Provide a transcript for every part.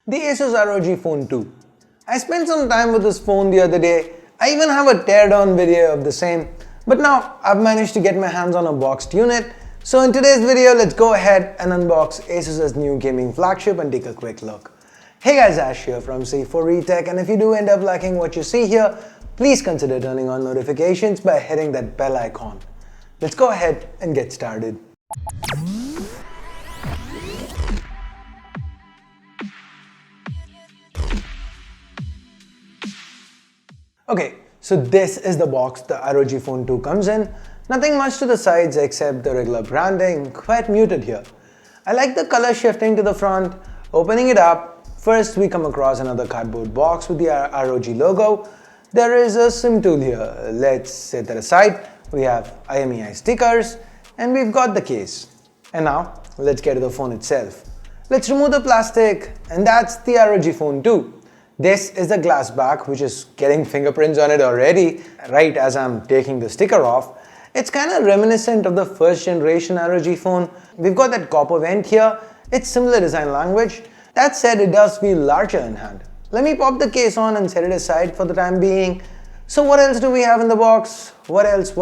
the Asus ROG Phone 2. I spent some time with this phone the other day. I even have a teardown video of the same, but now I've managed to get my hands on a boxed unit. So in today's video, let's go ahead and unbox Asus's new gaming flagship and take a quick look. Hey guys, Ash here from C4eTech, and if you do end up liking what you see here, please consider turning on notifications by hitting that bell icon. Let's go ahead and get started. Okay, so this is the box the ROG Phone 2 comes in. Nothing much to the sides except the regular branding, quite muted here. I like the color shifting to the front. Opening it up, first we come across another cardboard box with the ROG logo. There is a SIM tool here. Let's set that aside. We have IMEI stickers and we've got the case. And now let's get to the phone itself. Let's remove the plastic, and that's the ROG Phone 2. This is the glass back, which is getting fingerprints on it already, right as I'm taking the sticker off. It's kind of reminiscent of the first generation ROG phone. We've got that copper vent here. It's similar design language. That said, it does feel larger in hand. Let me pop the case on and set it aside for the time being. So what else do we have in the box? What else?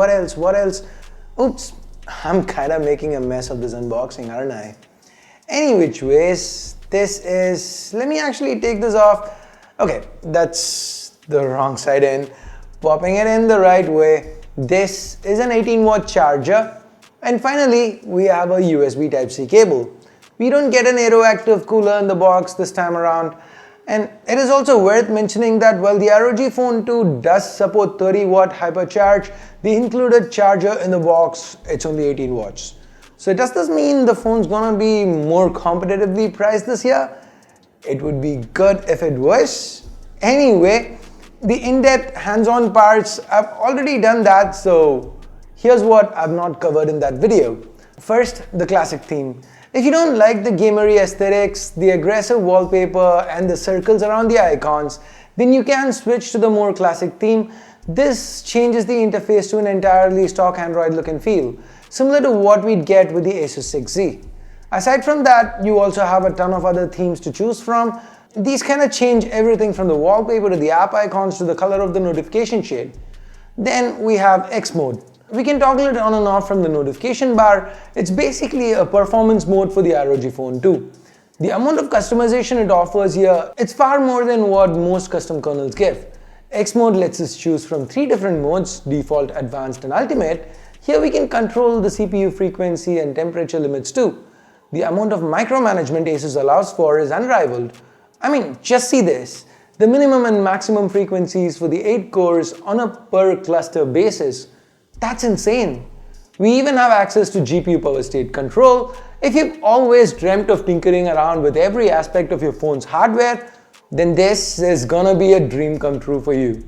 Oops, I'm kind of making a mess of this unboxing, aren't I? Any which ways, this is... Let me actually take this off. Okay, that's the wrong side in. Popping it in the right way. This is an 18-watt charger. And finally, we have a USB Type-C cable. We don't get an aeroactive cooler in the box this time around. And it is also worth mentioning that while the ROG Phone 2 does support 30-watt hypercharge, the included charger in the box, it's only 18 watts. So does this mean the phone's gonna be more competitively priced this year? It would be good if it was. Anyway, the in-depth hands-on parts, I've already done that, so here's what I've not covered in that video. First, the classic theme. If you don't like the gamery aesthetics, the aggressive wallpaper, and the circles around the icons, then you can switch to the more classic theme. This changes the interface to an entirely stock Android look and feel, similar to what we'd get with the Asus 6Z. Aside from that, you also have a ton of other themes to choose from. These kind of change everything from the wallpaper to the app icons to the color of the notification shade. Then we have X mode. We can toggle it on and off from the notification bar. It's basically a performance mode for the ROG Phone 2. The amount of customization it offers here, it's far more than what most custom kernels give. X mode lets us choose from 3 different modes: default, advanced, and ultimate. Here we can control the CPU frequency and temperature limits too. The amount of micromanagement Asus allows for is unrivaled. I mean, just see this. The minimum and maximum frequencies for the 8 cores on a per cluster basis. That's insane. We even have access to GPU power state control. If you've always dreamt of tinkering around with every aspect of your phone's hardware, then this is gonna be a dream come true for you.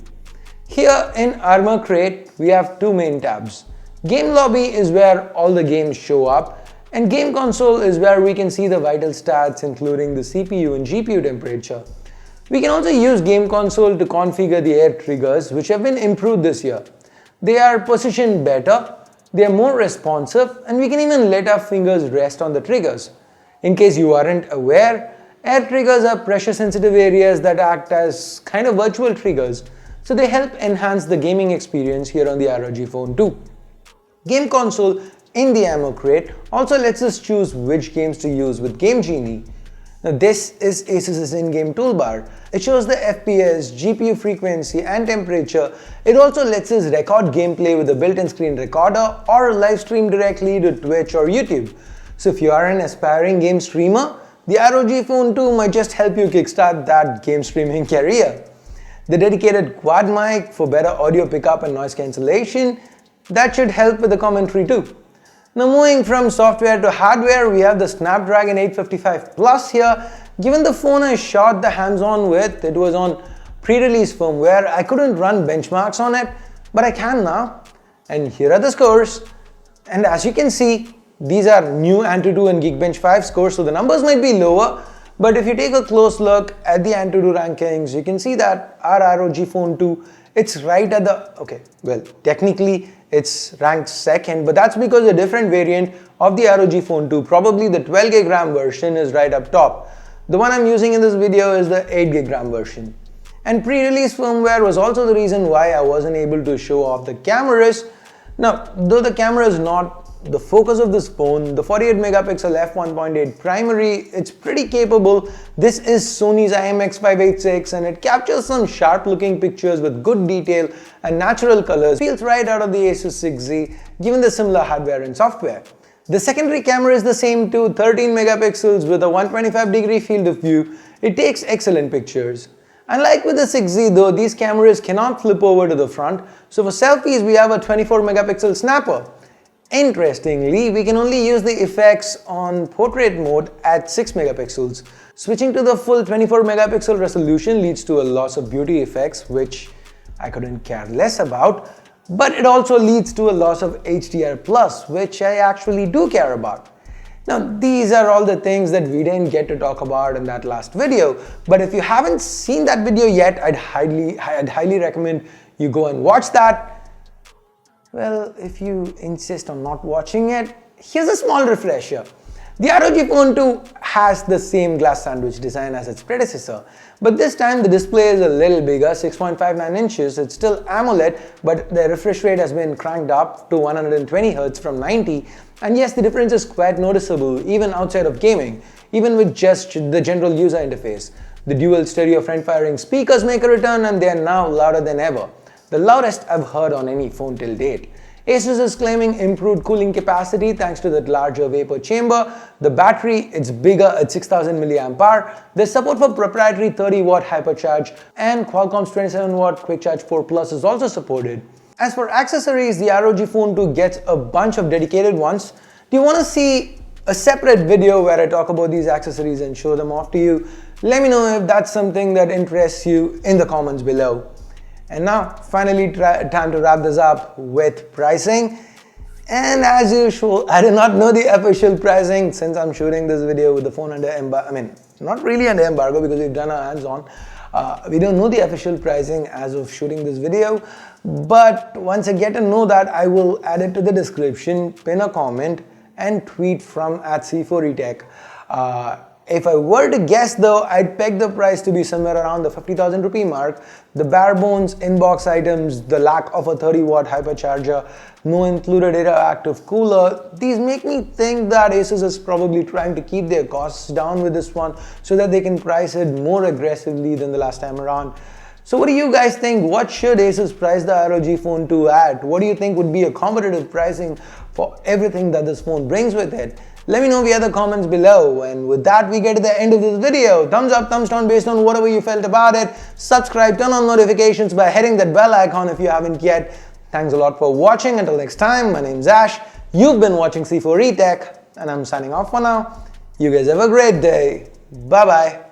Here in Armor Crate, we have 2 main tabs. Game Lobby is where all the games show up, and Game Console is where we can see the vital stats including the CPU and GPU temperature. We can also use Game Console to configure the air triggers, which have been improved this year. They are positioned better, they are more responsive, and we can even let our fingers rest on the triggers. In case you aren't aware, air triggers are pressure sensitive areas that act as kind of virtual triggers, so they help enhance the gaming experience here on the ROG Phone 2. Game Console in the Ammo Crate also lets us choose which games to use with Game Genie. Now this is Asus's in-game toolbar. It shows the FPS, GPU frequency, and temperature. It also lets us record gameplay with a built-in screen recorder or live stream directly to Twitch or YouTube. So if you are an aspiring game streamer, the ROG Phone 2 might just help you kickstart that game streaming career. The dedicated quad mic for better audio pickup and noise cancellation, that should help with the commentary too. Now moving from software to hardware, we have the Snapdragon 855 Plus here. Given the phone I shot the hands-on with, it was on pre-release firmware. I couldn't run benchmarks on it, but I can now. And here are the scores. And as you can see, these are new Antutu and Geekbench 5 scores, so the numbers might be lower. But if you take a close look at the Antutu rankings, you can see that our ROG Phone 2, it's right at the, okay, well, technically it's ranked second, but that's because a different variant of the ROG Phone 2, probably the 12GB RAM version, is right up top. The one I'm using in this video is the 8GB RAM version. And pre-release firmware was also the reason why I wasn't able to show off the cameras. Now, though the camera is not the focus of this phone, the 48 megapixel f1.8 primary, it's pretty capable. This is Sony's IMX586 and it captures some sharp looking pictures with good detail and natural colors. Feels right out of the Asus 6Z given the similar hardware and software. The secondary camera is the same too, 13 megapixels with a 125-degree field of view. It takes excellent pictures. Unlike with the 6Z though, these cameras cannot flip over to the front, so for selfies we have a 24 megapixel snapper. Interestingly, we can only use the effects on portrait mode at 6 megapixels. Switching to the full 24 megapixel resolution leads to a loss of beauty effects, which I couldn't care less about, but it also leads to a loss of HDR+, which I actually do care about. Now, these are all the things that we didn't get to talk about in that last video, but if you haven't seen that video yet, I'd highly recommend you go and watch that. Well, if you insist on not watching it, here's a small refresher. The ROG Phone 2 has the same glass sandwich design as its predecessor, but this time the display is a little bigger, 6.59 inches. It's still AMOLED, but the refresh rate has been cranked up to 120Hz from 90, and yes, the difference is quite noticeable even outside of gaming, even with just the general user interface. The dual stereo front-firing speakers make a return and they are now louder than ever. The loudest I've heard on any phone till date. Asus is claiming improved cooling capacity thanks to that larger vapor chamber. The battery, it's bigger at 6000 mAh. There's support for proprietary 30-watt hypercharge and Qualcomm's 27-watt Quick Charge 4 Plus is also supported. As for accessories, the ROG Phone 2 gets a bunch of dedicated ones. Do you want to see a separate video where I talk about these accessories and show them off to you? Let me know if that's something that interests you in the comments below. And now, finally, time to wrap this up with pricing. And as usual, I do not know the official pricing since I'm shooting this video with the phone under embargo. I mean, not really under embargo because we've done our hands-on. We don't know the official pricing as of shooting this video. But once I get to know that, I will add it to the description, pin a comment, and tweet from @C4eTech. If I were to guess though, I'd peg the price to be somewhere around the 50,000 rupee mark. The bare bones inbox items, the lack of a 30-watt hypercharger, no included interactive cooler, these make me think that Asus is probably trying to keep their costs down with this one so that they can price it more aggressively than the last time around. So what do you guys think? What should Asus price the ROG Phone 2 at? What do you think would be a competitive pricing for everything that this phone brings with it? Let me know via the comments below. And with that, we get to the end of this video. Thumbs up, thumbs down based on whatever you felt about it. Subscribe, turn on notifications by hitting that bell icon if you haven't yet. Thanks a lot for watching. Until next time, my name's Ash. You've been watching C4eTech, and I'm signing off for now. You guys have a great day. Bye-bye.